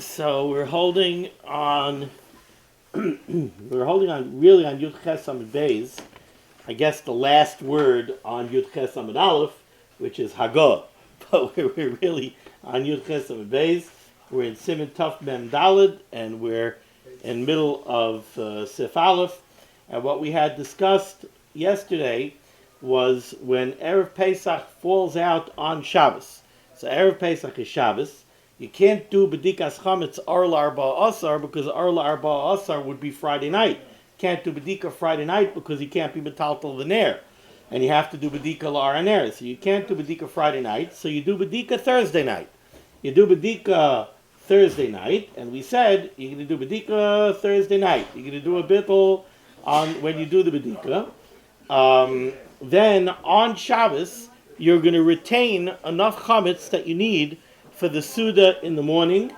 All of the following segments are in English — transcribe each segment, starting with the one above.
So we're holding on. We're holding on really on Yud Ches Amud Beis. I guess the last word on Yud Ches Amud Aleph, which is Hagah. But we're really on Yud Ches Amud Beis. We're in Siman Tuf Mem Daled, and we're in middle of Sif Aleph. And what we had discussed yesterday was when Erev Pesach falls out on Shabbos. So Erev Pesach is Shabbos. You can't do B'dikas Chametz Arla Arba Asar because Arla Arba Asar would be Friday night. Can't do B'dika Friday night because you can't be Metaltal V'ner. And you have to do B'dika L'Araner. So you can't do B'dika Friday night, so you do B'dika Thursday night. You do B'dika Thursday night, and we said you're going to do B'dika Thursday night. You're going to do a bittul on when you do the B'dika. Then on Shabbos, you're going to retain enough chametz that you need for the Suda in the morning,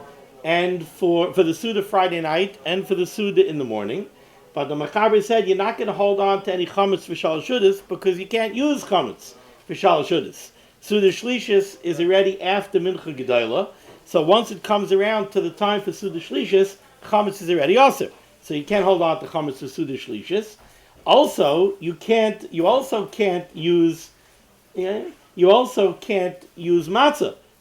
and for the Suda Friday night, and for the Suda in the morning. But the Machaber said you're not going to hold on to any chametz for Shalosh Shudas because you can't use chametz for Shalosh Shudas. Suda Shlishis is already after Mincha Gedolah, so once it comes around to the time for Suda Shlishis, chametz is already also. So you can't hold on to chametz for Suda Shlishis. Also, you also can't use matzah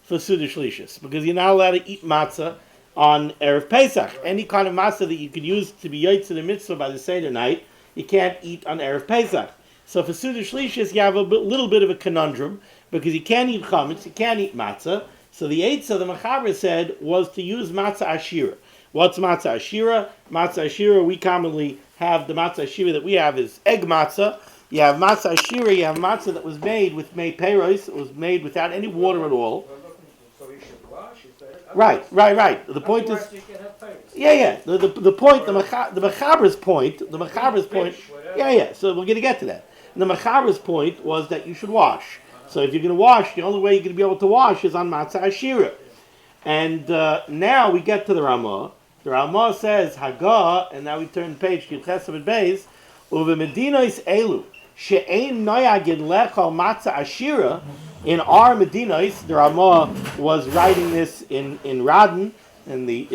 for Suda Shlishis, because you're not allowed to eat matzah on Erev Pesach. Any kind of matzah that you could use to be Yotze the mitzvah by the Seder night, you can't eat on Erev Pesach. So for Suda Shlishis, you have a little bit of a conundrum, because you can't eat chametz, you can't eat matzah. So the Eitzah, the Machaber said, was to use matzah ashira. What's matzah ashira? Matzah ashira, we commonly have the matzah ashira that we have is egg matzah. You have matzah ashira, you have matzah that was made with mei peiros, it was made without any water at all. Right. The point is, The point, the Machaber's point. So we're going to get to that. And the Machaber's point was that you should wash. So if you're going to wash, the only way you're going to be able to wash is on matzah ashira. And now we get to the Ramah. The Ramah says Hagah, and now we turn the page to Yud Ches Amud Beis. Uve Medinos Elu she'ein noyagin lechol matzah ashira. In our Medinos, the Ramah was writing this in Radin. The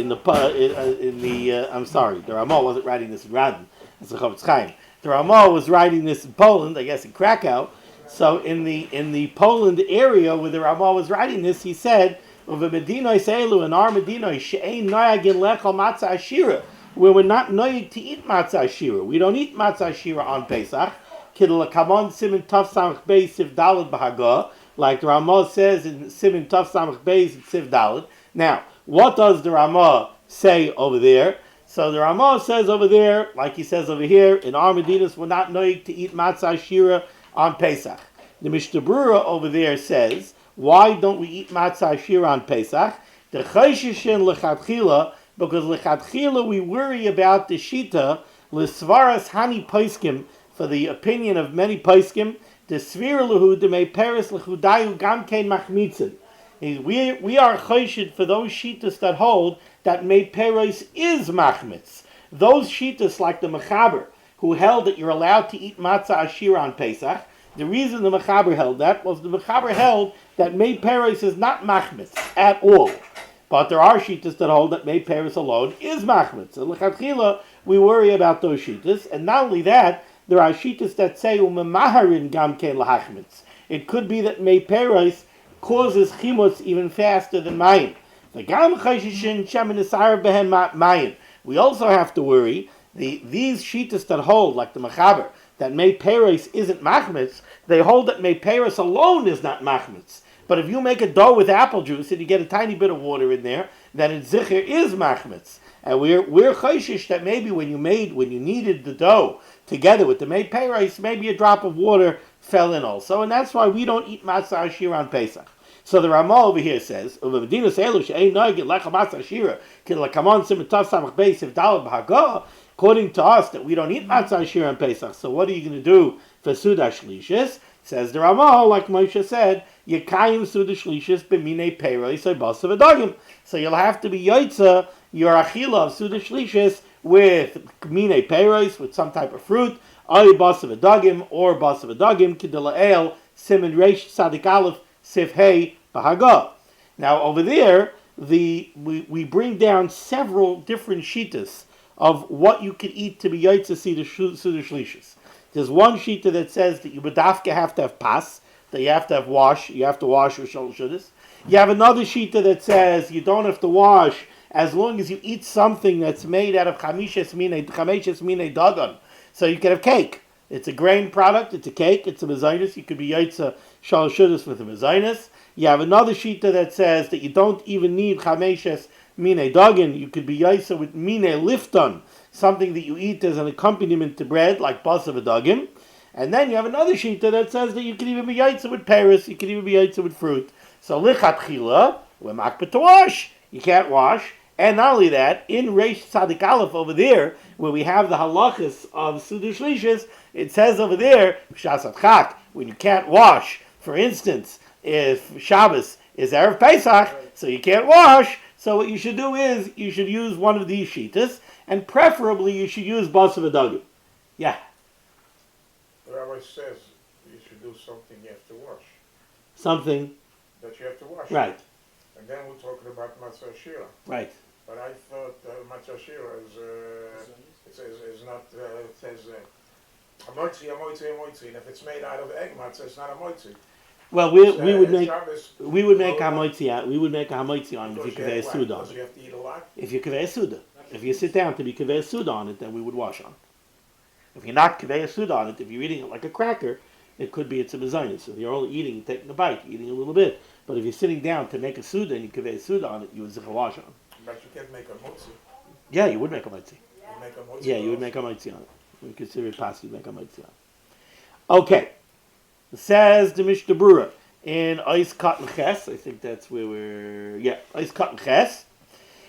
Ramah wasn't writing this in Radin. It's the Chofetz Chaim. The Ramah was writing this in Poland, I guess in Krakow. So in the Poland area where the Ramah was writing this, he said, "Uve Medinos Elu in our Medinos she'ein noyagin lechol matzah ashira." Where we're not noyig to eat matzah ashira. We don't eat matzah ashira on Pesach. Kidla Kamon Siman Tuf Samach Beis Siv Daled B'Hagah, like the Ramah says in Siman Tuf Samach Beis Siv Daled. Now, what does the Ramah say over there? So the Ramah says over there, like he says over here, in our Medinas, we're not noyig to eat matzah ashira on Pesach. The Mishnah Brura over there says, why don't we eat matzah ashira on Pesach? The Chayshishin L'Chadchila, because L'Chadchila we worry about the Shita, L'Svaras Hani Paiskim, for the opinion of many Paiskim, the Svir L'Hu, the Mei Peres L'Chudayu Gam Kein Machmitzin. We are Chayshid for those Shitas that hold that Mei Peres is Machmitz. Those Shitas like the Machaber, who held that you're allowed to eat matzah ashira on Pesach, the reason the Machaber held that was the Machaber held that Mei Peres is not Machmitz at all. But there are shitas that hold that Mei Peres alone is machmitz. So l'chadchila, we worry about those shitas. And not only that, there are shitas that say umemaharin gam kein lahachmitz. It could be that Mei Peres causes chimutz even faster than mayim. The gam chayshishin shemin isar behen mayim. We also have to worry these shitas that hold, like the Machaber, that Mei Peres isn't machmitz. They hold that Mei Peres alone is not machmitz. But if you make a dough with apple juice and you get a tiny bit of water in there, then it zicher is machmitz. And we're chayshish that maybe when you kneaded the dough together with the Mei Peres, maybe a drop of water fell in also. And that's why we don't eat matzah ashira on Pesach. So the Ramah over here says, according to us that we don't eat matzah ashira on Pesach. So what are you going to do for Suda Shlishis? Says the Ramah, like Moshe said, Yekayim Suda Shlishis b'minei peiros basav adagim. So you'll have to be Yotze your achila of Suda Shlishis with minei peiros, with some type of fruit, ay basav adagim, or basav adagim, kedila el, simen reish tzadik aleph, sif hey, Bahagah. Now over there, we bring down several different shitas of what you can eat to be yaitza Seder Shlishis. There's one shita that says that you bedafka have to have pas, that you have to have wash, you have to wash your shol shudas. You have another shita that says you don't have to wash as long as you eat something that's made out of chamishes mine dagan. So you can have cake. It's a grain product, it's a cake, it's a mezainis. You could be yaitza shol shudas with a mezainis. You have another shita that says that you don't even need chameshes mine dagan. You could be yaitza with mine lifton, something that you eat as an accompaniment to bread, like bas of a dagim. And then you have another shita that says that you can even be yaitza with peris, you can even be yaitza with fruit. So lichat chila, we're makbet to wash. You can't wash. And not only that, in Reish Tzadik Aleph over there, where we have the halachas of Seder Shlishis, it says over there, Shasat Chak, when you can't wash, for instance, if Shabbos is Erev Pesach, so you can't wash, so what you should do is, you should use one of these shitas, and preferably you should use Bas of a Dagim. Yeah. The rabbi says you should do something you have to wash. Something. That you have to wash. Right. And then we're talking about Matzah Shira. Right. But I thought Matzah Shira is not, it says, a moitzi, and if it's made out of egg matzah, it's not a moitzi. Well, we would make Shabbos, a hamoitzi. We would make a hamoitzi on it if you kaveh suda on it. You have to eat a lot. If you kaveh suda, if you sit down to be kaveh suda on it, then we would wash on. If you're not kaveh suda on it, if you're eating it like a cracker, it could be it's a mezainis. So you're only eating, taking a bite, eating a little bit. But if you're sitting down to make a suda and you kaveh suda on it, you would zikha wash on. But you can't make a motzi. Yeah, you would make a motzi. Yeah, you would make a motzi on it. We consider it possible to make a motzi on it. Okay. It says the Mishnah Berurah in Ois Katan Ches. I think that's where we're... Yeah, Ois Katan Ches.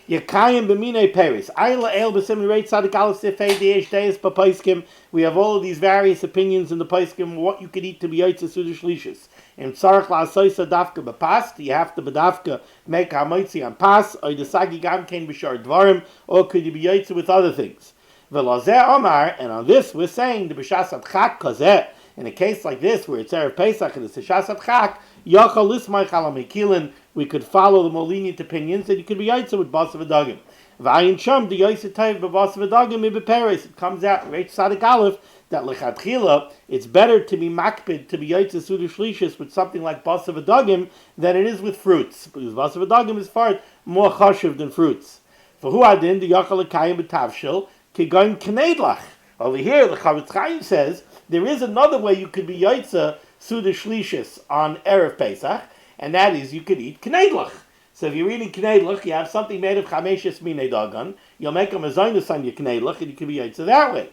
Yekayim b'minei peris. Ayin la'el b'sim reit tzadik aleph sifei de'esh deis b'paiskim. We have all of these various opinions in the paiskim what you could eat to be yaitza suda shlishis. In tzarech la'asoisa dafka b'pas, you have to b'dafka make ha'moitzi on pas, or desagi gam kein b'shar dvarim, or could you be yaitza with other things. V'lazeh omar, and on this we're saying the b'shas adchak kazeh. In a case like this, where it's Erev Pesach and it's a Shas Adchak, Yachal Lismai Chalamekilin, we could follow the more lenient opinions that you could be Yaitza with Bas of a Dagim. V'ayin Sham, the Yaitza Taiv b'Bas of a Dagim, Ibe Peres. It comes out in Reish Tzadik Aleph that Lechatchila, it's better to be makpid, to be Yaitza Suda Shlishis with something like Bas of a Dagim than it is with fruits. Because Bas of a Dagim is far more chashiv than fruits. For who adin, the Yachal Lekayim b'Tavshil, Kigoin Kneidlach. Over here, the Chavetz Chaim says, there is another way you could be yaitza suda shlishis on Erev Pesach, and that is you could eat kneidlach. So if you're eating kneidlach, you have something made of chameshes minei dagan, you'll make a mezainis on your kneidlach, and you can be yaitza that way.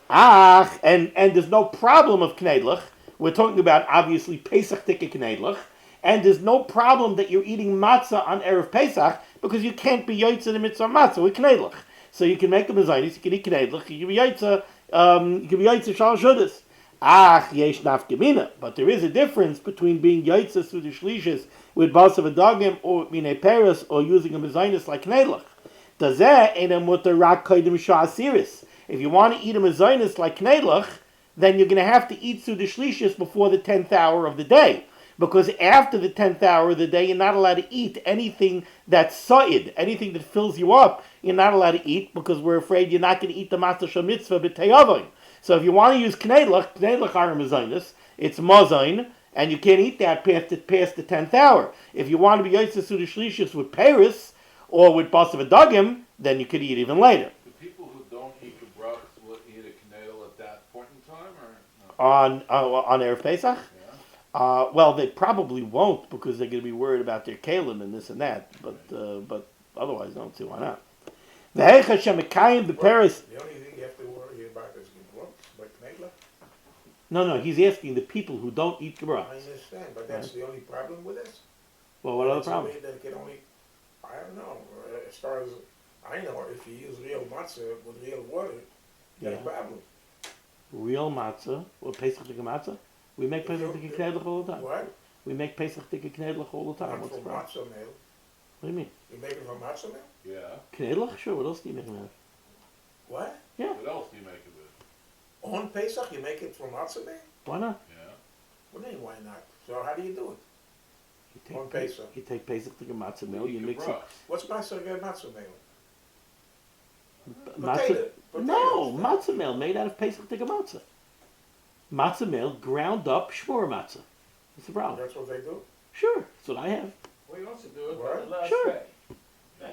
And there's no problem of kneidlach. We're talking about obviously Pesach tikka kneidlach, and there's no problem that you're eating matzah on Erev Pesach because you can't be yaitza the mitzvah matzah with kneidlach. So you can make a mezainis, you can eat kneidlach, you can be yaitza. You can be yaitza shal shudas. Yesh nafkamina. But there is a difference between being yaitza suda shlishis with bas of a dagim or mine peres or using a mezainis like kneidlach. Dazeh ain't a mutar rak kaidim sha'asiris. If you want to eat a mezainis like kneidlach, then you're going to have to eat suda shlishis before the 10th hour of the day. Because after the 10th hour of the day, you're not allowed to eat anything that's sa'id, anything that fills you up. You're not allowed to eat because we're afraid you're not going to eat the matzah shel mitzvah b'teyavim. So if you want to use kneidlach are mezainis, it's mazain, and you can't eat that past the 10th hour. If you want to be yaitza suda shlishis with peris or with bas of a dagim, then you could eat even later. The people who don't eat the brachas will eat a kneidl at that point in time, or no? On Erev Pesach? Yeah. Well, they probably won't because they're going to be worried about their kalim and this and that. But otherwise, I don't see why not. The heicha the Paris. The only thing you have to worry about is gebrot, but kneidlach. No, he's asking the people who don't eat gebrot. I understand, but that's the only problem with this. Well, what other problem? That can only, I don't know. As far as I know, if you use real matzah with real water, you got a problem. Real matzah or Pesach tikka matzah? We make Pesach tikka kneidlach all the time. What? We make Pesach tikka kneidlach all the time. Not What's the from problem? matzah meal. What do you mean? You make it from matzah meal? Yeah. Kneidlach? Sure. What else do you make it out? What? Yeah. What else do you make of it? On Pesach, you make it from matzah meal? Why not? Yeah. What do you mean, why not? So how do you do it? on Pesach. You take Pesach to matzah meal, you mix it. Gebrach. What's matzah again? Matzah meal. Matzah, no, Potatoes. matzah meal made out of Pesach to matzah. Matzah meal, ground up shmur matzah. What's the problem? That's what they do. Sure, that's what I have. We also do it What? on the last Sure. day.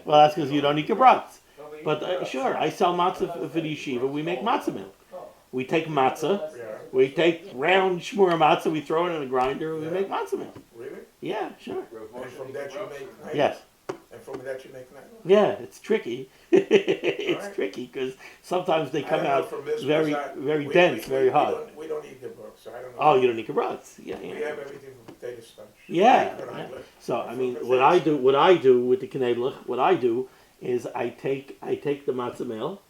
Well, that's because you don't eat gebrats. we But eat sure, I sell matzah for the yeshiva. We make matzah meal. Oh. We take matzah, Yeah. we take round shmur matzah, we throw it in a grinder, and we make matzah meal. Really? Yeah, sure. Rav And Moshe from that you Gebrach. make knife? Yes. And from that you make knife? Yeah, it's tricky. It's Alright. tricky because sometimes they I come don't know out from this very, because very dense, very hard. We don't eat the book, so I don't know. Oh, you don't eat gebrats? Yeah, We yeah. have everything from potato starch. Yeah. But I like- So I mean, From what I do with the knedlich, what I do is I take the matzah meal,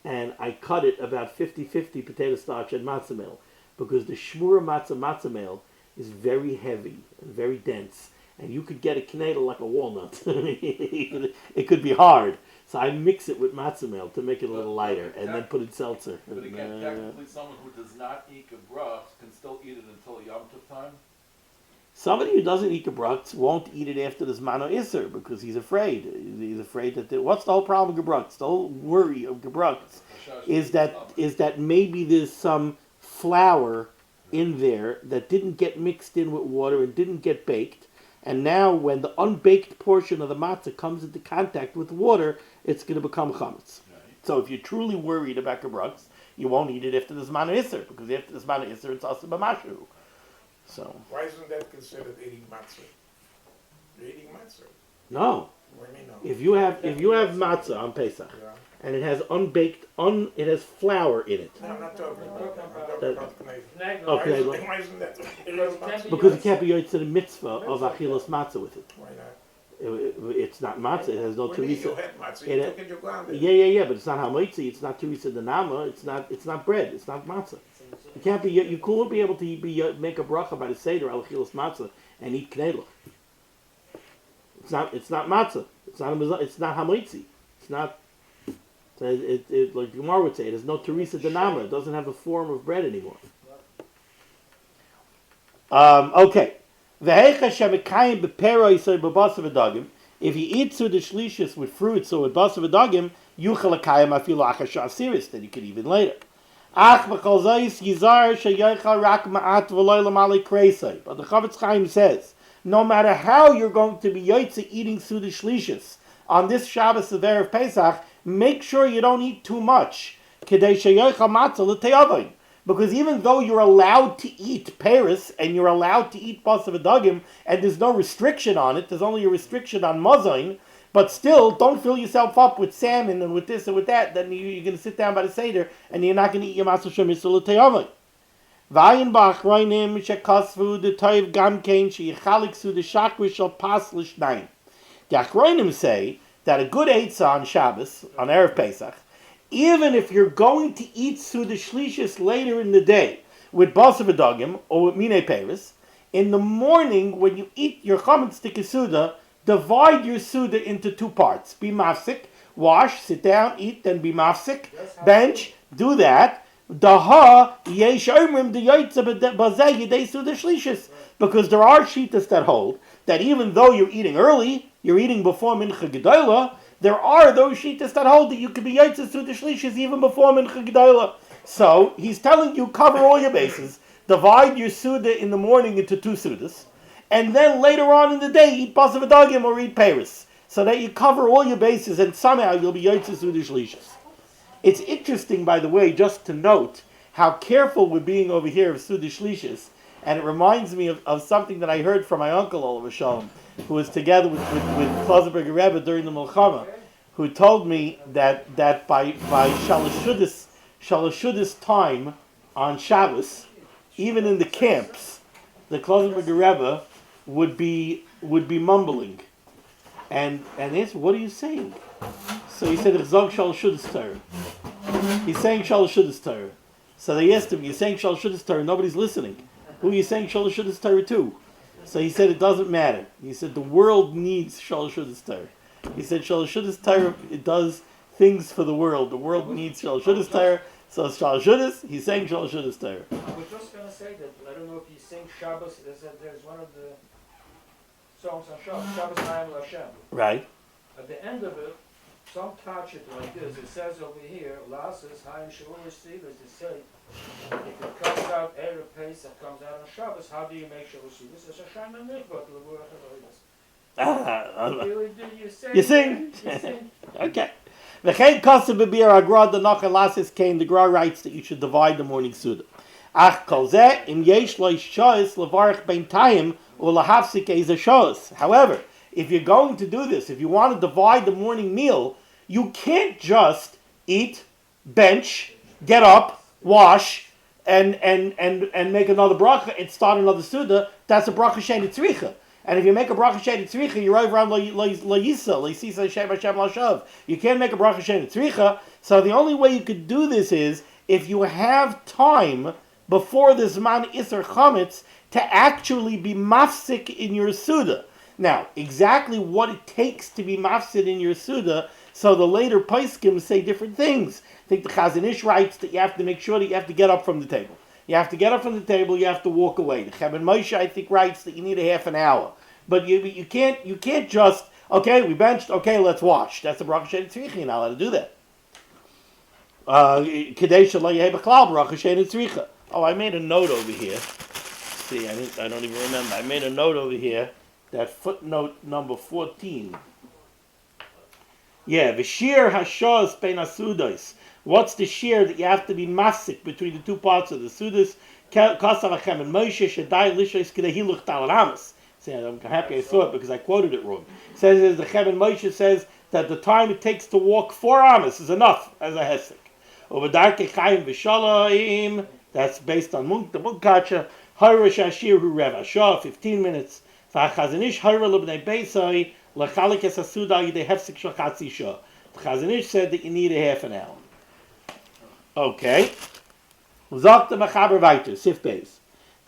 and I cut it about 50-50 potato starch and matzah meal, because the shmura matzah meal is very heavy and very dense, and you could get a knedel like a walnut. It could be hard. So I mix it with matzah meal to make it a little lighter, and then put in seltzer. But And, again, technically, someone who does not eat gebrach can still eat it until Yom Tov time. somebody who doesn't eat gebrats won't eat it after this mano isser because he's afraid. He's afraid that what's the whole problem with gebrats? The whole worry of gebrats is that maybe there's some flour in there that didn't get mixed in with water and didn't get baked, and now when the unbaked portion of the matzah comes into contact with water, it's going to become chametz. So if you're truly worried about gebrats, you won't eat it after this mano isser, because after this mano isser, it's also b'mashu. So Why isn't that considered eating matzah? You're eating matzah. no, What do you mean no? if you have matzah on Pesach Yeah. and it has unbaked, it has flour in it, No, I'm not talking about that. I'm talking That- about knife. Knedel. Okay, Why well- isn't- why isn't that? Because because it can't be yotzei the mitzvah of achilas matzah with it. Why not? It's not matzah. It has no What do you mean you teresa. had matzah? It- You took it, you ground it. Yeah, but it's not hamoitzi. It's not teresa de nama. It's not bread. It's not matzah. You can't be. You couldn't be able to make a bracha by the seder al achilas matzah and eat knedlich. It's not matzah. It's not hamoitzi. It's not. So like the Gemara would say, it has no teresa de nama. It doesn't have the form of bread anymore. Okay. If he eats with the shlishis with fruits or with basar v'dagim, yuchal akayim afilu achasha asiris, then you could even later. Ach b'chol zayis yizar sheyochal rak ma'at v'loy l'malei kreisai. But the Chavetz Chaim says, no matter how you're going to be yotze eating Suda Shlishis on this Shabbos of Erev Pesach, make sure you don't eat too much. Kedei sheyochal matzah l'te'avoin. Because even though you're allowed to eat Paris and you're allowed to eat basar v'dagim and there's no restriction on it, there's only a restriction on mazain, but still, don't fill yourself up with salmon and with this and with that, then you're going to sit down by the Seder and you're not going to eat your matzah shemisah l'te'avoin. Vayin ba'achroinim shekasvu de toiv gamkein sheyichalik su de shakri shal pas l'shnayim. The achroinim say that a good eitzah on Shabbos, on Erev Pesach, even if you're going to eat Suda Shlishis later in the day with basar v'dagim or with minei peris, in the morning when you eat your chametz tikei Suda, divide your Suda into two parts. Be mafsik, wash, sit down, eat, then be mafsik, bench, do that. Daha yesh omrim de yotze b'zeh yidei Suda Shlishis. Because there are shittas that hold that even though you're eating early, you're eating before Mincha Gedolah, there are those shittas that hold that you could be Yotze Suda Shlishis even before Mincha Gedolah. So he's telling you, cover all your bases, divide your Suda in the morning into two Sudas, and then later on in the day eat basar v'dagim or eat Paris, so that you cover all your bases and somehow you'll be Yotze Suda Shlishis. It's interesting, by the way, just to note how careful we're being over here of Suda Shlishis, and it reminds me of something that I heard from my uncle, Olav Shalom, who was together with Klausenberger Rebbe during the Milchama, who told me that by Shalashudis time on Shabbos, even in the camps, the Klausenberger Rebbe would be mumbling, and asked, "What are you saying?" So he said, "Chzog Shalashudis Torah." He's saying Shalashudis Torah. So they asked him, "You're saying Shalashudis Torah? Nobody's listening. Who are you saying Shalashudis Torah to?" So he said, "It doesn't matter." He said, "The world needs Shalashudis Torah." He said, "Shalashudis Torah, it does things for the world. The world needs Shalashudis Torah." So Shalashudis, he's saying Shalashudis Torah. I was just going to say that, I don't know if you sing Shabbos, there's one of the songs on Shabbos. Shabbos Chaim L'Hashem. Right. At the end of it, some touch it like this. It says over here, Lasses Haim Shavuos Sivas. It says if it comes out Erev Pesach, comes out on Shabbos. How do you make Shavuos Sivas? It's a Hashem and Mikvot L'Ruach HaDoros. You sing? You sing. Okay. V'chein kosev b'bir agra the nachal lasis came. The Gra writes that you should divide the morning suda. Ach kol zeh im yesh lo shoyes levarich bein tayim or lahafsik eza shoyes. However, if you're going to do this, if you want to divide the morning meal, you can't just eat, bench, get up, wash, and make another bracha and start another suda. That's a bracha she'en tzricha. And if you make a bracha she'en tzricha, you're over on lo yisa Hashem Hashem l'shav. You can't make a bracha she'en tzricha. So the only way you could do this is if you have time before the Zman Isser Chametz to actually be mafsik in your suda. Now, exactly what it takes to be mafsid in your suda, so the later poskim say different things. I think the Chazon Ish writes that you have to make sure that you have to get up from the table. You have to get up from the table, you have to walk away. The Cheben Moshe, I think, writes that you need a half an hour. But you can't just, okay, we benched, okay, let's wash. That's the bracha she'en tzricha, you're not allowed to do that. Kedei shelo yehei b'klal bracha she'en tzricha. Oh, I made a note over here. See, I don't even remember. I made a note over here. That footnote number 14. Yeah, the shear hashos bein asudos. What's the shear that you have to be masik between the two parts of the sudas? Kasav Hashem and Moshe shadai lishos kedei hiluch talaramas. See, I'm happy I saw it because I quoted it wrong. It says the Cheben Moshe says that the time it takes to walk 4 amas is enough as a hesek. Over darkei chayim v'shalom. That's based on the Munkacha. Harish Ashir hu rev ashah 15 minutes. Chazon Ish Hara l'bnei Beisai l'chalik es hasuda yidei hefsek shel chatzi shah. The Chazon Ish said that you need a half an hour. Okay. Zok the Mechaber weiter, Sif Beis.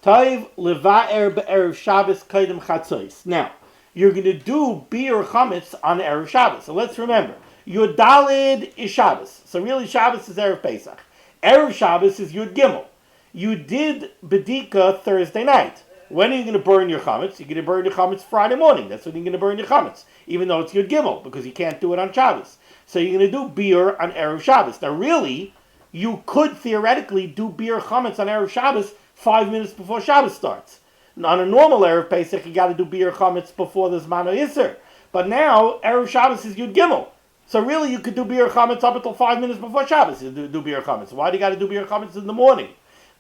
Toiv leva'er be'erev Shabbos kaidem chatzos. Now, you're going to do bir chametz on erev Shabbos. So let's remember, Yud Dalid is Shabbos. So really Shabbos is erev Pesach. Erev Shabbos is Yud Gimel. You did Bedika Thursday night. When are you going to burn your chametz? You're going to burn your chametz Friday morning. That's when you're going to burn your chametz, even though it's Yud Gimel, because you can't do it on Shabbos. So you're going to do beer on Erev Shabbos. Now really, you could theoretically do beer chametz on Erev Shabbos 5 minutes before Shabbos starts. On a normal Erev Pesach, you got to do beer chametz before the Zman Isser. But now, Erev Shabbos is Yud Gimel. So really, you could do beer chametz up until 5 minutes before Shabbos. You do beer chametz. Why do you got to do beer chametz in the morning?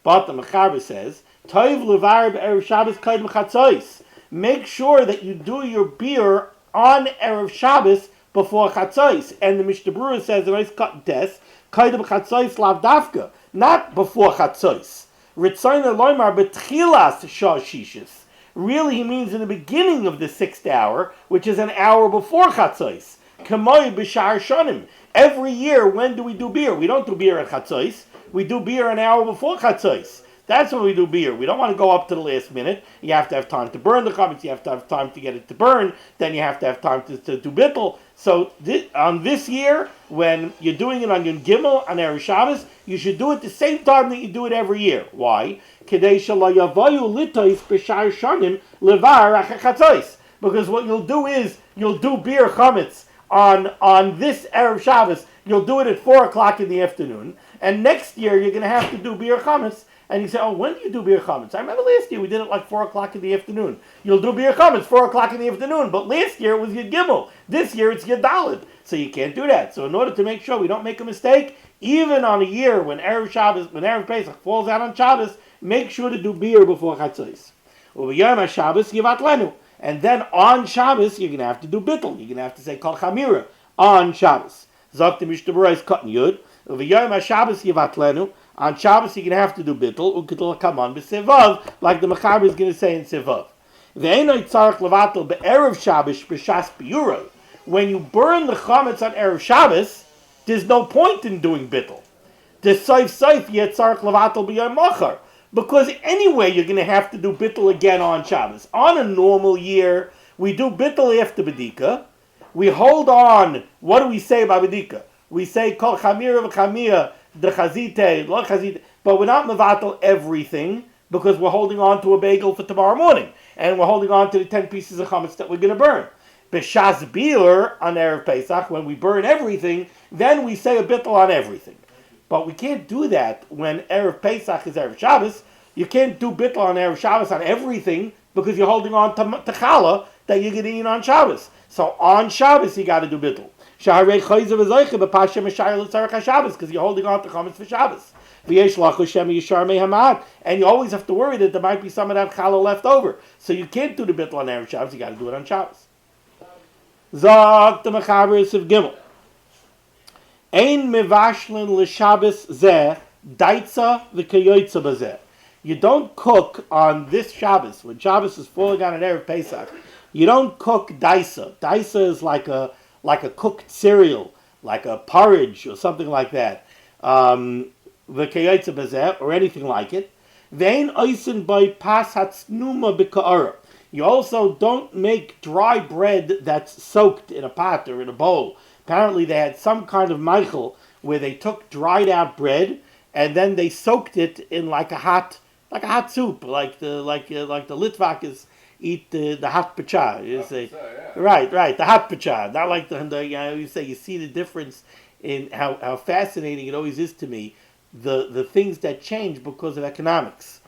But the Mechaber says, Toiv levar be'erev Shabbos kaidem chatzos. Make sure that you do your beer on Erev Shabbos before chatzos. And the Mishnah Berurah says, the nice cut test, kaidem chatzos lav dafka, not before chatzos. Ritzoyna loymar betchilas shah shishis. Really, he means in the beginning of the 6th hour, which is an hour before chatzos. Kamoi b'shar shonim. Every year, when do we do beer? We don't do beer at chatzos. We do beer an hour before chatzos. That's when we do beer. We don't want to go up to the last minute. You have to have time to burn the chametz. You have to have time to get it to burn. Then you have to have time to do bittul. So on this year, when you're doing it on Yom Gimel, on Erev Shabbos, you should do it the same time that you do it every year. Why? Because what you'll do is, you'll do beer chametz on this Erev Shabbos. You'll do it at 4 o'clock in the afternoon. And next year, you're going to have to do beer chametz. And you say, oh, when do you do beer chametz? I remember last year we did it like 4 o'clock in the afternoon. You'll do beer chametz 4 o'clock in the afternoon, but last year it was Yud Gimel. This year it's Yud Daled. So you can't do that. So in order to make sure we don't make a mistake, even on a year when Erev Shabbos, when Erev Pesach falls out on Shabbos, make sure to do beer before chatzos. Ubiyom Shabbos Yivat Lenu. And then on Shabbos, you're going to have to do bittul. You're going to have to say Kol Chamira on Shabbos. Zok the Mishnah Berurah is cutting Yud. Ubiyom Shabbos Yivat Lenu. On Shabbos, you're going to have to do bittul, u'ketul kaman b'sevav, like the Mechaber is going to say in sevav. Ve'enoi tzarech levatel be'erev Shabbos b'shas b'yuroi. When you burn the chametz on Erev Shabbos, there's no point in doing bittul. The soif yet tzarech levatel b'yom machar. Because anyway, you're going to have to do bittul again on Shabbos. On a normal year, we do bittul after Bedika. We hold on. What do we say about Bedika? We say kol chamira v'chamira, the chazite, lo chazite, but we're not mevatel everything because we're holding on to a bagel for tomorrow morning. and we're holding on to the 10 pieces of chametz that we're going to burn. B'shas biur on Erev Pesach, when we burn everything, then we say a bittul on everything. But we can't do that when Erev Pesach is Erev Shabbos. You can't do bittul on Erev Shabbos on everything because you're holding on to challah that you're going to eat on Shabbos. So on Shabbos you got to do bittul. Shaharei chayzev v'zoiche b'pashem mishayel l'tzarech Shabbos because you're holding on to chametz for Shabbos. V'yesh lachu shem yishar mehamad, and you always have to worry that there might be some of that challah left over. So you can't do the bittul on Erev Shabbos. You got to do it on Shabbos. Zog the mechaberes of Gimel. Ein mevashlen l'Shabbos zeh daitza v'kayoytza bazeh. You don't cook on this Shabbos when Shabbos is falling on an Erev Pesach. You don't cook daisa. Daisa is like a cooked cereal, like a porridge or something like that. V'kayoytza bazeh or anything like it. Vein oisen by pas hatsnuma b'ka'ara. You also don't make dry bread that's soaked in a pot or in a bowl. Apparently they had some kind of meichel where they took dried out bread and then they soaked it in like a hot soup, like the Litvakis eat the hot pacha. Right, the hot pacha. Not like you say, you see the difference in how fascinating it always is to me, the things that change because of economics.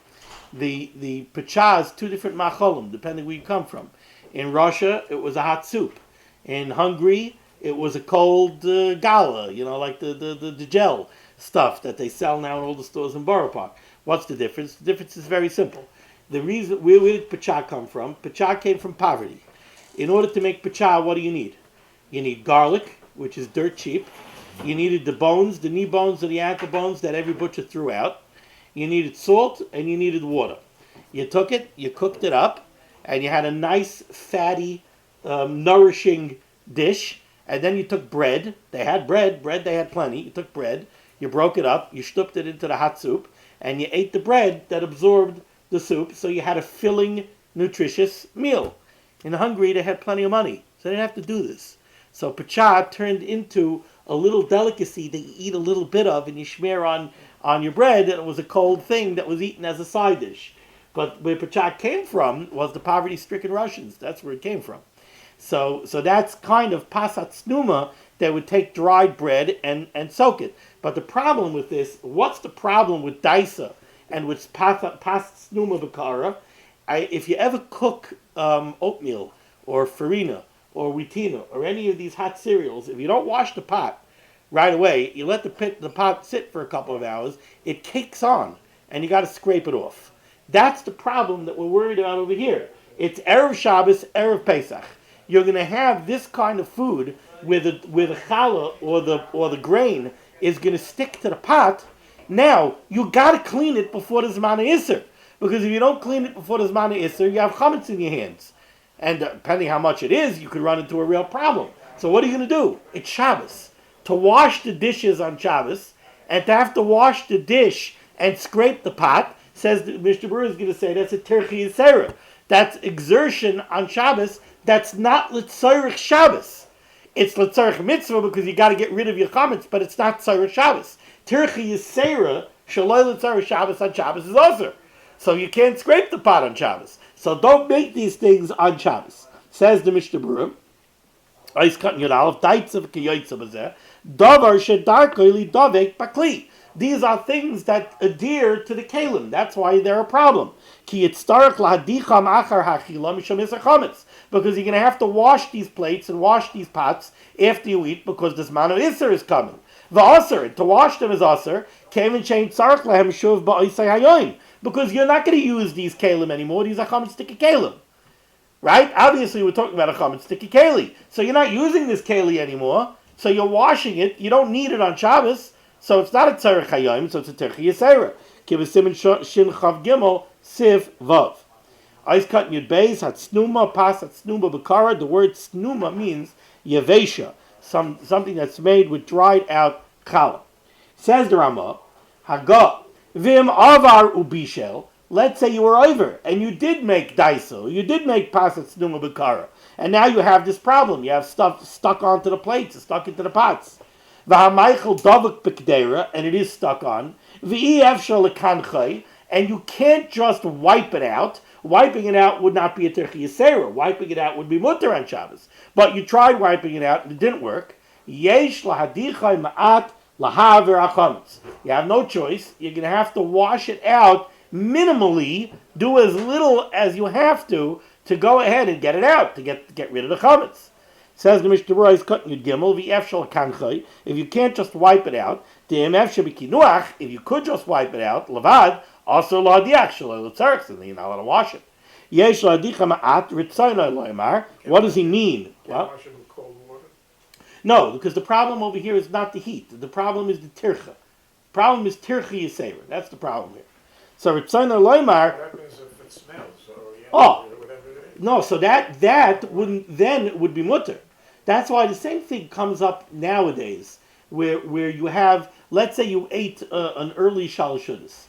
The pacha is two different macholim, depending where you come from. In Russia, it was a hot soup. In Hungary, it was a cold gala, like the gel stuff that they sell now in all the stores in Borough Park. What's the difference? The difference is very simple. The reason, where did pacha come from? Pacha came from poverty. In order to make pacha, what do you need? You need garlic, which is dirt cheap. You needed the bones, the knee bones and the ankle bones that every butcher threw out. You needed salt and you needed water. You took it, you cooked it up, and you had a nice, fatty, nourishing dish. And then you took bread. They had bread they had plenty. You took bread, you broke it up, you stooped it into the hot soup, and you ate the bread that absorbed the soup, so you had a filling, nutritious meal. In Hungary, they had plenty of money, so they didn't have to do this. So pacha turned into a little delicacy that you eat a little bit of and you smear on your bread, and it was a cold thing that was eaten as a side dish. But where pacha came from was the poverty-stricken Russians. That's where it came from. So that's kind of pasat snuma. They would take dried bread and soak it. But the problem with this, what's the problem with daisa and with pasat snuma b'kara? If you ever cook oatmeal or farina or wheatina or any of these hot cereals, if you don't wash the pot right away, you let the pot sit for a couple of hours, it cakes on, and you got to scrape it off. That's the problem that we're worried about over here. It's Erev Shabbos, Erev Pesach. You're going to have this kind of food where the challah or the grain is going to stick to the pot. Now, you got to clean it before the Zman Isser. Because if you don't clean it before the Zman Isser, you have chametz in your hands. And depending how much it is, you could run into a real problem. So what are you going to do? It's Shabbos. To wash the dishes on Shabbos, and to have to wash the dish and scrape the pot, says Mr. Brewer is going to say that's a terchi yisera. That's exertion on Shabbos. That's not l'tzorech Shabbos. It's l'tzorech mitzvah because you got to get rid of your chametz, but it's not tzorech Shabbos. Terchi yisera shaloi l'tzorech Shabbos on Shabbos is also. So you can't scrape the pot on Shabbos. So don't make these things on Shabbos. Says the Mishnah Berurah, these are things that adhere to the kalim. That's why they're a problem. Because you're going to have to wash these plates and wash these pots after you eat because the Zman of Isser is coming. To wash them is Asr. Because you're not going to use these kalim anymore. These are chametz sticky kalim. Right? Obviously, we're talking about a chametz sticky keli. So you're not using this keli anymore. So you're washing it. You don't need it on Shabbos. So it's not a tzarech hayom. So it's a terchi yisera. Kibbutz shin chav gimel siv vav. Ice cut yud beis hat snuma pas hat snuma b'kara. The word snuma means yevesha, something that's made with dried out challah. Says the Ramah, Haga vim avar ubishel. Let's say you were over and you did make daiso, you did make pasat snuma b'kara, and now you have this problem. You have stuff stuck onto the plates, stuck into the pots. V'hamaychel davuk b'kdera, and it is stuck on. V'ef shel lekanchai, and you can't just wipe it out. wiping it out would not be a Tirchi Yisera. Wiping it out would be mutter on Shabbos. But you tried wiping it out and it didn't work. Yesh lahadichai ma'at lahaver achametz. You have no choice. You're going to have to wash it out minimally. Do as little as you have to go ahead and get it out, to get rid of the chametz. Says the Mishnah Berurah is cutting Yud Gimel v'ef shel kanchay. If you can't just wipe it out, de'emef shebikinuach. If you could just wipe it out, levad also lahadiach shelo l'tzarich, and then you're not allowed to wash it. Yesh lahadicha ma'at ritzayna loymar. What does he mean? Well, Wash it with cold water. no, because the problem over here is not the heat. The problem is the tircha. The problem is tircha yisera. That's the problem here. So ritzayna loymar. What happens if it smells? Or, whatever it is. No, so that would be mutter. That's why the same thing comes up nowadays, where you have, let's say you ate an early shalashudas,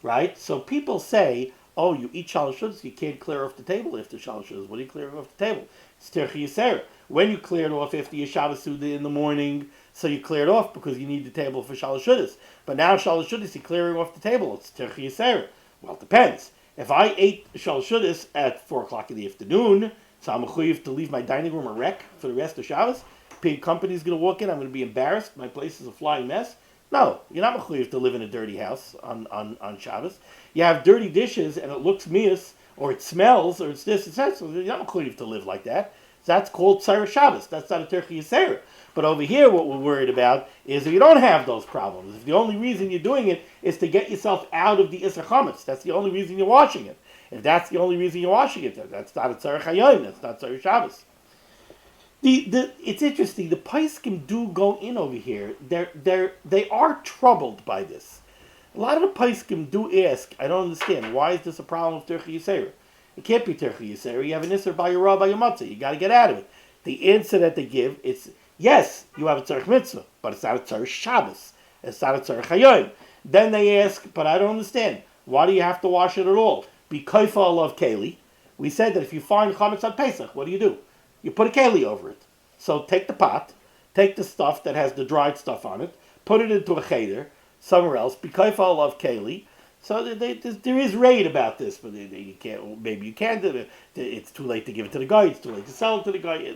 right? So people say, oh, you eat shalashudas, you can't clear off the table after shalashudas. What are you clearing off the table? It's tirchi yisera. When you clear it off after your Shabbos Suda in the morning, so you clear it off because you need the table for shalashudas. But now shalashudas, you're clearing off the table. It's tirchi yisera. Well, it depends. If I ate shalashudas at 4 o'clock in the afternoon, so I'm mechuyev to leave my dining room a wreck for the rest of Shabbos. Paid company's going to walk in. I'm going to be embarrassed. My place is a flying mess. No, you're not mechuyev to live in a dirty house on Shabbos. You have dirty dishes and it looks mias, or it smells, or it's this, it's that. So you're not mechuyev to live like that. That's called Tzara Shabbos. That's not a Tirchi Yisera. But over here, what we're worried about is if you don't have those problems. If the only reason you're doing it is to get yourself out of the Isser Chametz, that's the only reason you're washing it. If that's the only reason you're washing it, that's not a Tzarech Hayom, that's not Tzarech Shabbos. It's interesting, the Paiskim do go in over here. They are troubled by this. A lot of the Paiskim do ask, I don't understand, why is this a problem of Tirchi Yisera? It can't be Tirchi Yisera, you have an Isser by your Ra, by your Matzah, you got to get out of it. The answer that they give, it's, yes, you have a Tzarech Mitzvah, but it's not a Tzarech Shabbos, it's not a Tzarech Hayom. Then they ask, but I don't understand, why do you have to wash it at all? Be kaifal of keli. We said that if you find chametz on Pesach, what do? You put a keli over it. So take the pot, take the stuff that has the dried stuff on it, put it into a cheder somewhere else. Be kaifal of keli. So there is raid about this, but you can't. Maybe you can do it. It's too late to give it to the guy. It's too late to sell it to the guy.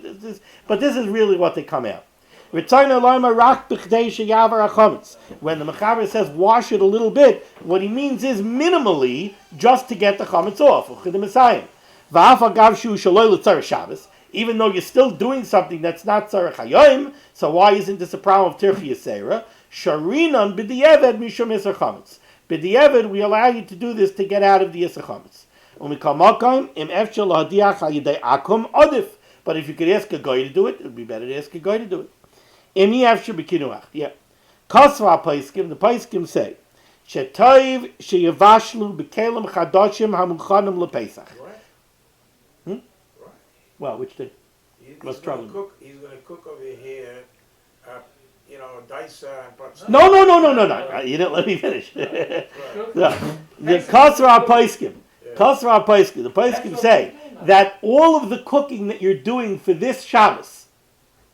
But this is really what they come out. When the Mechaber says wash it a little bit, what he means is minimally just to get the chametz off. Even though you're still doing something that's not tzarech hayom, so why isn't this a problem of tirchi yisera? Sharinan b'di'eved mishum yisr chametz. B'di'eved, we allow you to do this to get out of the yisr chametz. But if you could ask a guy to do it, it would be better to ask a guy to do it. Yeah. Kasra Paiskim, the Paiskim say, Shetoiv sheyavashlu b'kelim chadoshim hamuchanim lepesach. Right. Well, which thing? What's trouble? He's going to cook over here, dice and put. No. You didn't let me finish. The Kasra Paiskim. Kasra Paiskim. The Paiskim say that all of the cooking that you're doing for this Shabbos,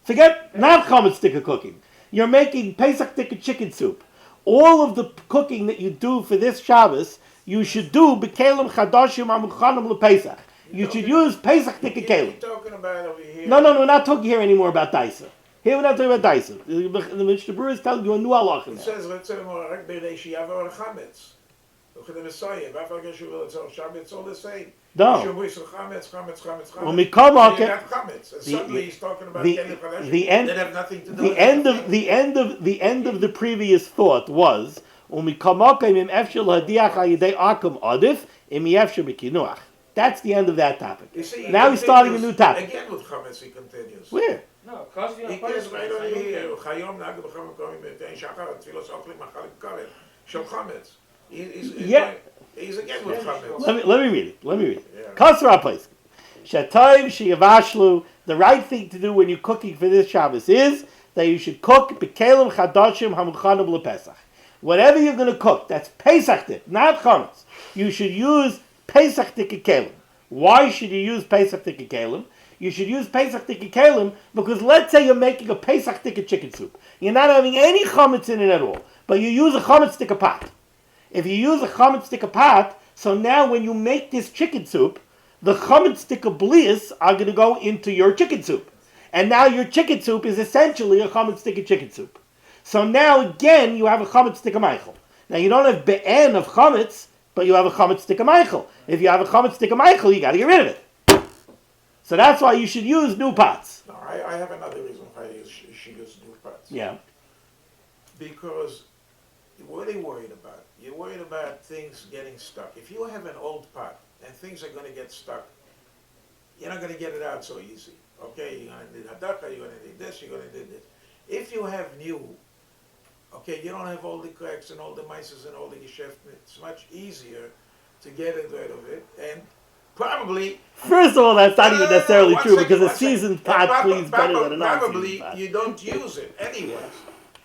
forget not chametz tikka cooking. You're making Pesach tikka chicken soup. All of the cooking that you do for this Shabbos, you should do b'kelim chadashim amuchanim lePesach. You should use Pesach tikka kelim. You're talking about over here. No, we're not talking here anymore about daisa. Here we're not talking about daisa. The Mishnah Berurah is telling you a new halacha. It says, let's say, chametz. The Messiah, it's all the same. No. When we come Suddenly he's talking about the end. that have nothing to do The end of the previous thought was that's the end of that topic. You see, now he's starting a new topic. Again with chametz he continues. Where? No, because He gives right over here. Chayom nagel b'chametz korim b'tein shachar tfilos ochlim machalik karet shel chametz. He's again with chametz. Let me read it. Yeah. Kasra place. Shatayv sheyavashlu. The right thing to do when you're cooking for this Shabbos is that you should cook b'kelim chadashim hamuchanim lePesach. Whatever you're going to cook, that's Pesach tik, not chametz. You should use Pesach tikka kelim. Why should you use Pesach tikka kelim? You should use Pesach tikka kelim because let's say you're making a Pesach tikka chicken soup. You're not having any chametz in it at all, but you use a chametz tikka pot. If you use a chametz tikka pot, So now when you make this chicken soup, the chametz blias are going to go into your chicken soup. And now your chicken soup is essentially a chametz chicken soup. So now again you have a chametz meichel. Now you don't have be'en of chametz, but you have a chametz meichel. If you have a chametz meichel, you got to get rid of it. So that's why you should use new pots. No, I have another reason why she used new pots. Yeah. Because what are you worried about? You're worried about things getting stuck. If you have an old pot and things are going to get stuck, you're not going to get it out so easy. Okay, you're going to need hadaka, you're going to need this, you're going to need this. If you have new, okay, you don't have all the cracks and all the mices and all the geschäft. It's much easier to get rid of it. And probably... First of all, that's not even necessarily true, second, because a one second. seasoned pot cleans better than a non-seasoned Probably pot. you don't use it anyways.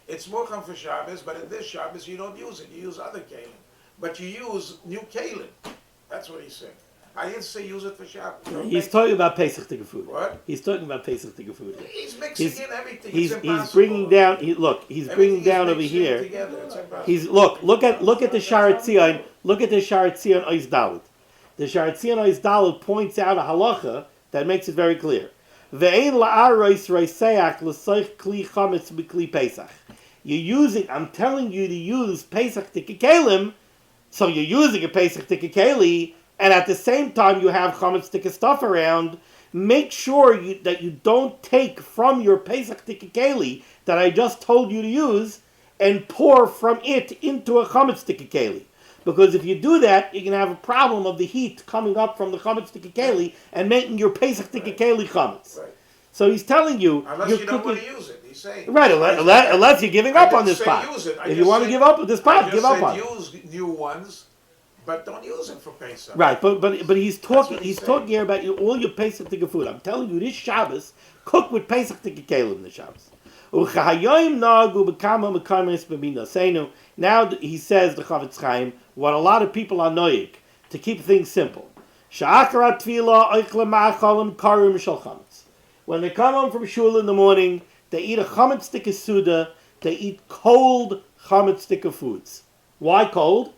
It's Mocham for Shabbos, but in this Shabbos you don't use it. You use other kalim. But you use new kalim. That's what he's saying. I didn't say use it for Shabbos. He's talking about Pesach Tika food. What? He's talking about Pesach Tika food. He's mixing in everything. He's bringing down. He's bringing down over here. Look at the Sharat Tzion. Look at the Sharat Tzion Ois Dalet. The Sharat Tzion Ois Dalet points out a halacha that makes it very clear. Ve'ein la'arois roiseach l'soich kli chametz b'kli Pesach. You're using. I'm telling you to use Pesach Tika Kelim, so you're using a Pesach Tika Keli. And at the same time, you have chametz tika stuff around. Make sure that you don't take from your Pesach tika keli that I just told you to use and pour from it into a chametz tika keli. Because if you do that, you're going to have a problem of the heat coming up from the chametz tika keli and making your Pesach tika keli chametz. Right. So he's telling you... Unless you don't want to use it, he's saying. Right, unless you're giving up on this pot. If you want to give up on this pot, give up on it. Use new ones. But don't use it for Pesach. Right, but he's talking here about all your Pesach Tika food. I'm telling you, this Shabbos, cook with Pesach Tika Kelim this Shabbos. Now he says, the Chavetz Chaim, what a lot of people are noyig, to keep things simple. When they come home from shul in the morning, they eat a chametz tika suda, they eat cold chametz tika foods. Why cold?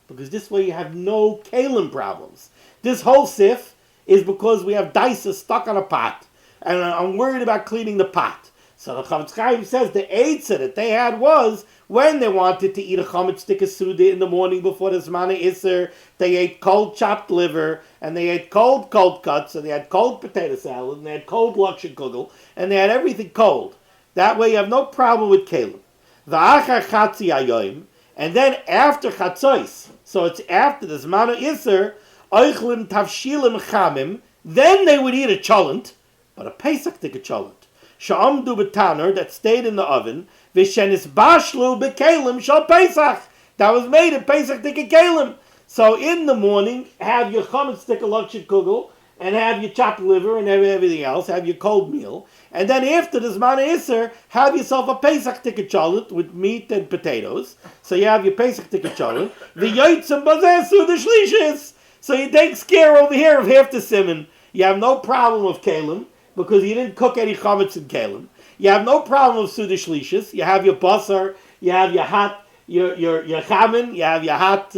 Because this way you have no kalim problems. This whole sif is because we have dice stuck on a pot. And I'm worried about cleaning the pot. So the Chavetz Chaim says the eitzah that they had was when they wanted to eat a chametz tika suda in the morning before the Zmana Isser, they ate cold chopped liver, and they ate cold cuts, and they had cold potato salad, and they had cold laksha kugel, and they had everything cold. That way you have no problem with kalim. V'achar chatzi ayoim, and then after chatzos, so it's after the Zmana Isser, oichlin tavshilim chamim, then they would eat a cholent, but a Pesach tika cholent. Sha'amdu b'taner, that stayed in the oven, v'shenis bashlu b'kelim shal Pesach, that was made in Pesach tika kelim. So in the morning, have your chametz tika laksha kugel, and have your chopped liver and everything else, have your cold meal, and then after the Zmana Isser, have yourself a Pesach tika cholent with meat and potatoes. So you have your Pesach tika cholent. The yotzim bazesu the shlishis. So you take scare over here of half the simon. You have no problem of kalim because you didn't cook any chametz in kalim. You have no problem of suda shlishis. You have your basar. You have your hot your chamin. You have your hot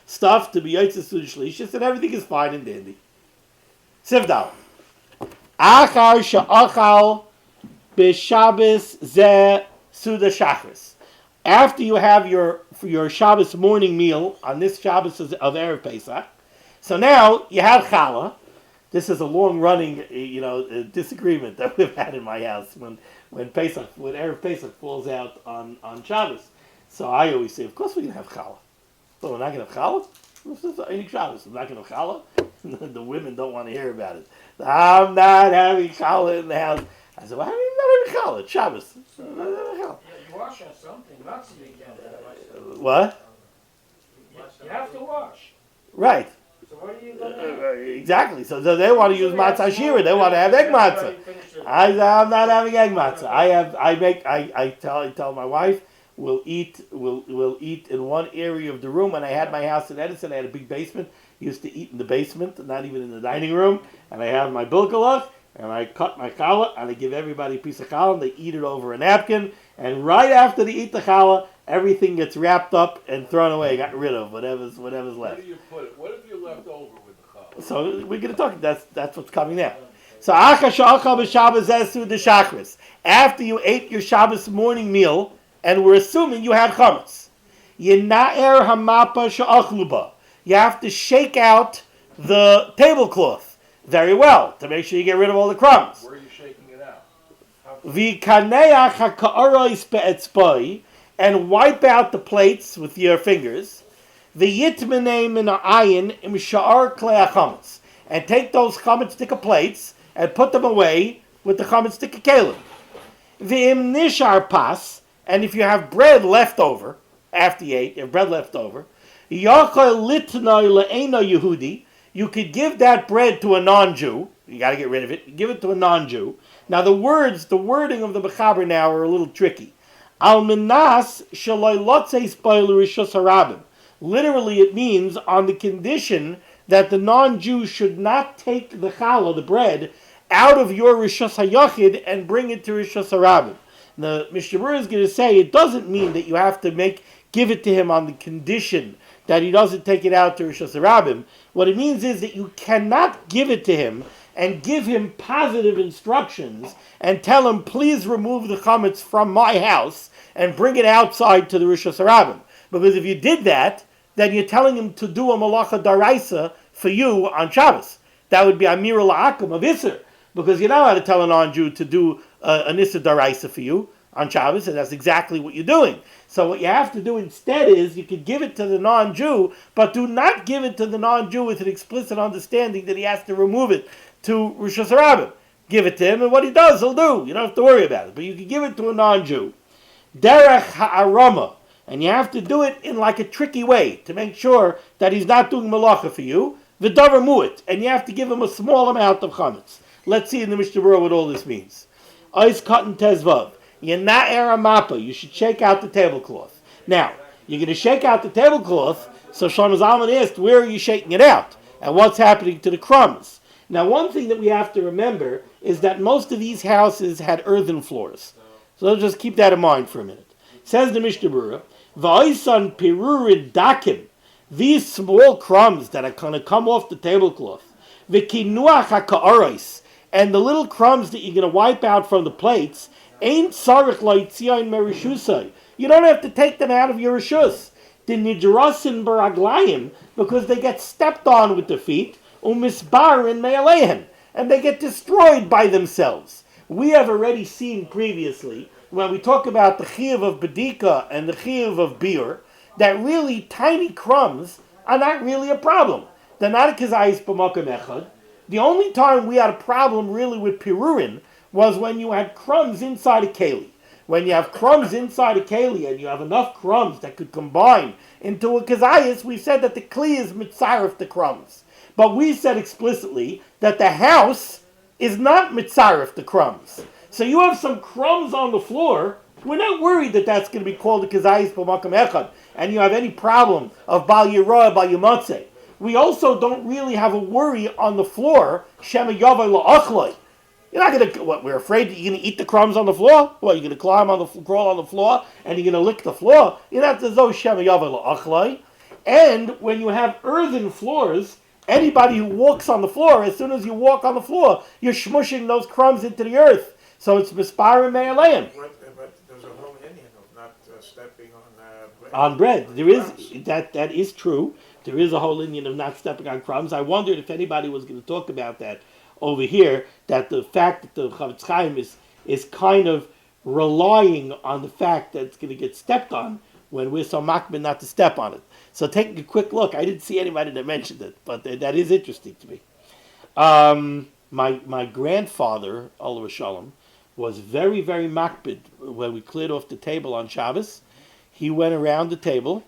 stuff to be yotzim suda shlishis, and everything is fine and dandy. Sivdal. Achar she'achal b'Shabbos zeh suda shachris. After you have your Shabbos morning meal on this Shabbos of Erev Pesach, so now you have challah. This is a long-running, disagreement that we've had in my house when Erev Pesach falls out on Shabbos. So I always say, of course we're going to have challah. So we're not going to have challah? Any Shabbos, I'm not going to have challah? The women don't want to hear about it. I'm not having challah in the house. I said, why are you not having challah? It's Shabbos. I'm not having challah. You wash on something, not so you can't. What? You have to wash. Right. So what are you going to do? Exactly. So they want to use matzah shira. They want to have egg matzah. I'm not having egg matzah. I tell my wife, we'll eat in one area of the room. When I had my house in Edison, I had a big basement. Used to eat in the basement, not even in the dining room. And I have my bilkalach, and I cut my challah, and I give everybody a piece of challah, and they eat it over a napkin. And right after they eat the challah, everything gets wrapped up and thrown away, got rid of, whatever's left. Where do you put it? What if you So we're going to talk. That's what's coming now. So after you ate your Shabbos morning meal, and we're assuming you had chametz, you have to shake out the tablecloth very well to make sure you get rid of all the crumbs. Where are you shaking it out? And wipe out the plates with your fingers. And take those chametz sticker plates and put them away with the chametz sticker kelim. V'im nishar pas, and if you have bread left over after you ate, you have bread left over, yachol litnoi le'eno Yehudi, you could give that bread to a non-Jew. You got to get rid of it. Give it to a non-Jew. Now the wording of the Mechaber now are a little tricky. Al minas shaloi lotzeis b'il rishos harabim. Literally, it means on the condition that the non-Jew should not take the challah, the bread, out of your Rishos HaYachid and bring it to Rishos HaRabim. The Mishnah Berurah is going to say it doesn't mean that you have to give it to him on the condition that he doesn't take it out to Rishos HaRabim. What it means is that you cannot give it to him and give him positive instructions and tell him, please remove the chametz from my house and bring it outside to the Rishos HaRabim. Because if you did that, then you're telling him to do a malacha daraisa for you on Shabbos. That would be amir la'akum of Isser, because you're not allowed to tell a non-Jew to do an Isser daraisa for you on Shabbos, and that's exactly what you're doing. So what you have to do instead is you could give it to the non-Jew, but do not give it to the non-Jew with an explicit understanding that he has to remove it to Rishos HaRabim. Give it to him, and what he does, he'll do. You don't have to worry about it. But you can give it to a non-Jew. Derech ha'arama. And you have to do it in like a tricky way to make sure that he's not doing malacha for you. V'davar mu'it. And you have to give him a small amount of chametz. Let's see in the Mishnah Berurah what all this means. Ois katan tezvav. Yena'er mappa. You should shake out the tablecloth. Now, you're going to shake out the tablecloth, so Shlomo Zalman asked, where are you shaking it out? And what's happening to the crumbs? Now, one thing that we have to remember is that most of these houses had earthen floors. So let's just keep that in mind for a minute. Says the Mishnah Berurah, V'oisan pirurid dakim, these small crumbs that are going to come off the tablecloth, v'kinuach ha'ka'aros, and the little crumbs that you're going to wipe out from the plates, ain't sarich lo'itzion merishusai. You don't have to take them out of your rishus. The nidrosin baraglayim, because they get stepped on with the feet, umisbarin me'alehen, and they get destroyed by themselves. We have already seen previously, when we talk about the chiyuv of bedika and the chiyuv of biur, that really tiny crumbs are not really a problem. They're not a kazayis b'makom echad. The only time we had a problem really with pirurin was when you had crumbs inside a keli. When you have crumbs inside a keli and you have enough crumbs that could combine into a kazayis, we said that the kli is mitzaref the crumbs. But we said explicitly that the house is not mitzaref the crumbs. So you have some crumbs on the floor, we're not worried that that's going to be called a kazayis b'makom echad, and you have any problem of bal yirah, bal yamatzeh. We also don't really have a worry on the floor, shema yavai la'achloi. You're not going to, we're afraid that you're going to eat the crumbs on the floor? What, you're going to crawl on the floor, and you're going to lick the floor? You're not to zo shema yavai la'achloi. And when you have earthen floors, anybody who walks on the floor, as soon as you walk on the floor, you're shmushing those crumbs into the earth. So it's mispar and me'aleim. But there's a whole Indian of not stepping on bread. On bread. There is, that is true. There is a whole Indian of not stepping on crumbs. I wondered if anybody was going to talk about that over here, that the fact that the Chavetz Chaim is kind of relying on the fact that it's going to get stepped on when we're so makbid not to step on it. So taking a quick look, I didn't see anybody that mentioned it, but that is interesting to me. My grandfather, Olav Shalom, was very, very makbid when we cleared off the table on Shabbos. He went around the table,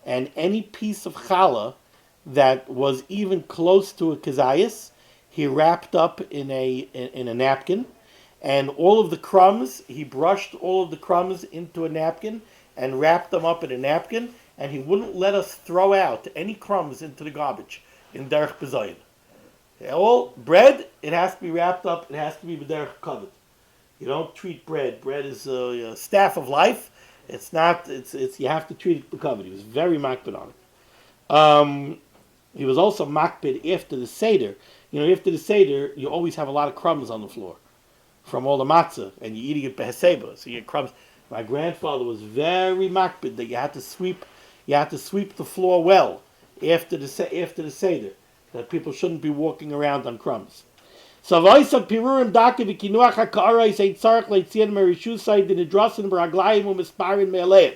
and any piece of challah that was even close to a kazayas, he wrapped up in a napkin, and all of the crumbs, he brushed all of the crumbs into a napkin and wrapped them up in a napkin, and he wouldn't let us throw out any crumbs into the garbage in derech bezayin. All bread, it has to be wrapped up, it has to be b'derech kavod. You don't treat bread. Bread is a staff of life. It's not. It's you have to treat it b'kavod. He was very makbid on it. He was also makbid after the Seder. After the Seder, you always have a lot of crumbs on the floor from all the matzah, and you're eating it beheseba, so you get crumbs. My grandfather was very makbid that you had to sweep the floor well after the Seder, that people shouldn't be walking around on crumbs. So v'oisav pirurim dake v'kinuach ha'ka'arais ein tzarech leitzian merishusai d'nidrasin b'raglayim u'misparin me'aleim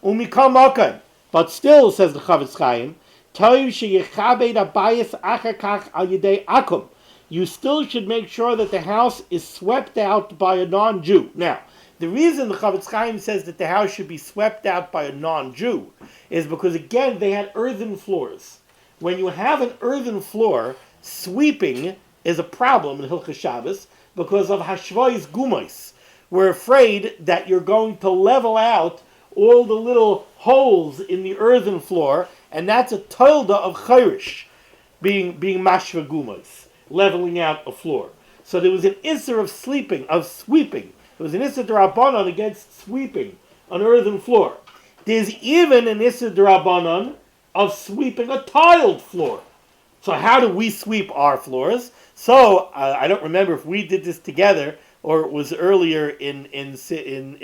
u'mikam mokan. But still, says the Chavetz Chaim, toiv she'yechabed abayis achar kach al yedei akum. You still should make sure that the house is swept out by a non-Jew. Now, the reason the Chavetz Chaim says that the house should be swept out by a non-Jew is because, again, they had earthen floors. When you have an earthen floor, sweeping is a problem in Hilchos Shabbos because of hashvois gumos. We're afraid that you're going to level out all the little holes in the earthen floor, and that's a tolda of chayrish, being mashva gumos, leveling out a floor. So there was an isser of sweeping. There was an isser d'Rabbanan against sweeping an earthen floor. There's even an isser d'Rabbanan of sweeping a tiled floor. So how do we sweep our floors? So I don't remember if we did this together or it was earlier in Chelik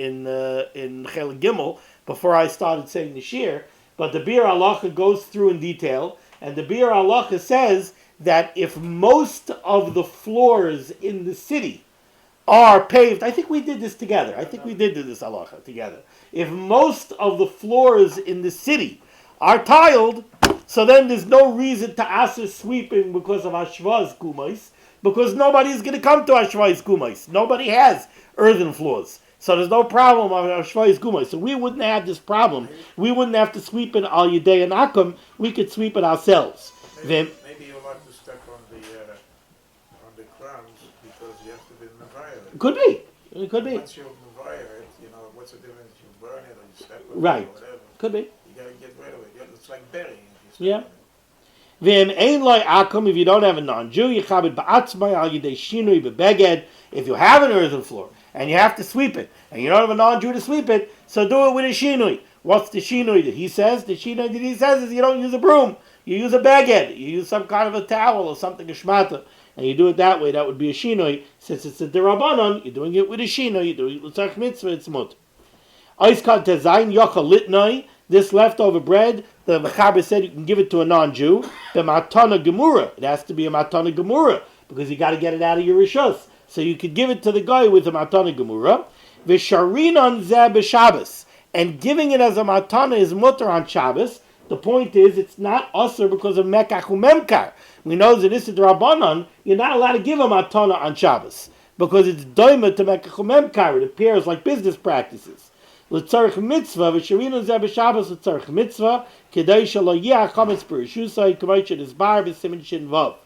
Gimel before I started saying the shir. But the Bir Halacha goes through in detail, and the Bir Halacha says that if most of the floors in the city are paved, I think we did this together. I think we did do this halacha together. If most of the floors in the city are tiled, so then there's no reason to ask sweeping because of Hashvaz Gumais, because nobody's going to come to Hashvaz Gumais. Nobody has earthen floors. So there's no problem of Hashvaz Gumais. So we wouldn't have this problem. We wouldn't have to sweep it al Yedei and Akum. We could sweep it ourselves. Maybe you'll like to step on the crumbs because you have to be Mavaya. Could be. It could be. Once you're Mavaya, what's the difference? You burn it or you step on Right. it or whatever. Could be. You got to get rid of it. It's like burying. Yeah. V'im ein loy akum, if you don't have a non-Jew, yichabed ba'atzmai al yidei shinui bebeged. If you have an earthen floor and you have to sweep it, and you don't have a non-Jew to sweep it, so do it with a shinui. What's the shinui that he says? The shinui that he says is you don't use a broom, you use a beged, you use some kind of a towel or something, a shmata, and you do it that way. That would be a shinui. Since it's a derabanan, you're doing it with a shinui. You're doing it with l'tzarech mitzvah. It's mut. Oiskal tezayin yochal litnoi. This leftover bread, the Mechaber said you can give it to a non-Jew. The matana gemura, it has to be a matana gemura because you got to get it out of your rishos. So you could give it to the guy with a matana gemura. V'sharinan zeh b'Shabbos, and giving it as a matana is mutter on Shabbos. The point is, it's not usher because of mekach umemkar. We know that this is Rabbanan. You're not allowed to give a matana on Shabbos because it's doima to mekach umemkar. It appears like business practices. L'tzarech mitzvah, v'sharinu zeh b'Shabbos l'tzarech mitzvah, kedai shelo yeh chametz b'rishusai, k'may shenizbar b'simin shin vav.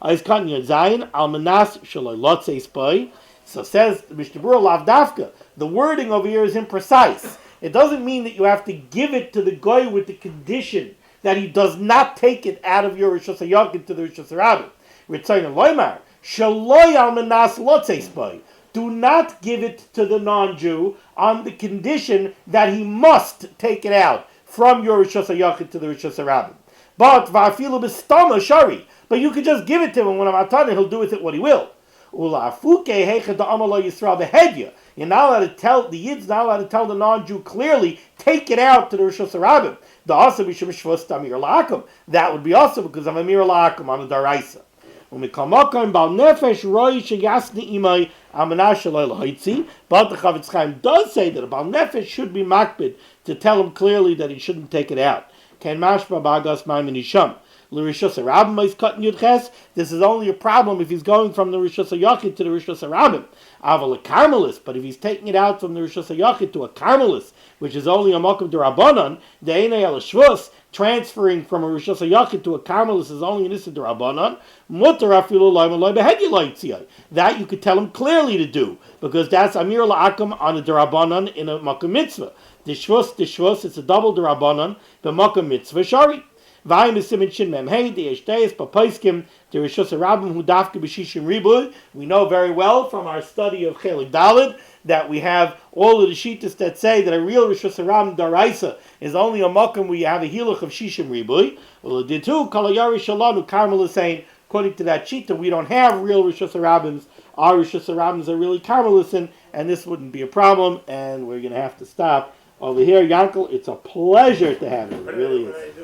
Ayis kan yozayin, al manas shelo lotzeis b'ay. So says the Mishnah Berurah Lav Dafka. The wording over here is imprecise. It doesn't mean that you have to give it to the guy with the condition that he does not take it out of your Rishos HaYachid to the Rishos HaRabim. Ritzayin loymar, shelo al manas lotzeis b'ay. Do not give it to the non-Jew on the condition that he must take it out from your Rishos HaYachid to the Rishos HaRabim. But va'afilu b'stama shari. But you could just give it to him when I'm atana, he'll do with it what he will. Ula'afuke heicha da'amar lo Yisrael behedya. You're not allowed to tell the Yid's not allowed to tell the non-Jew clearly, take it out to the Rishos HaRabim. The asa b'shem shvos tamir la'akum. That would be also because I'm a mir la'akum on the daraisa. But the Chavetz Chaim does say that a Baal Nefesh should be makbid to tell him clearly that he shouldn't take it out. This is only a problem if he's going from the Rishos HaYachid to the Rishos HaRabim. Aval a Carmelist, but if he's taking it out from the Rishos HaYachid to a Carmelist, which is only a Mokum D'Rabbanan, the Einei Al Shvus, transferring from a Rishos HaYachid to a Carmelist is only an Issa D'Rabbanan, Mutter Afilu Loim Loim Behedi Loitziai. That you could tell him clearly to do, because that's Amir La'akam on a D'Rabbanan in a Mokum Mitzvah. The Shvus, it's a double D'Rabbanan, the Mokum Mitzvah Shari. Vayim is Simin Shin Mem Hey, the Eshteis, Papaiskim, the Rishus Harabim who dafka b'shishim ribui. We know very well from our study of Chelik Daled that we have all of the shittas that say that a real Rishus Harabim daraisa is only a makom where you have a hilach of shishim ribui. Well, the two kalayari shalanu Carmel is saying, according to that shita, we don't have real Rishus Harabims. Our Rishus Harabims are really Carmelisan, and this wouldn't be a problem. And we're going to have to stop over here, Yankel. It's a pleasure to have you. It really is.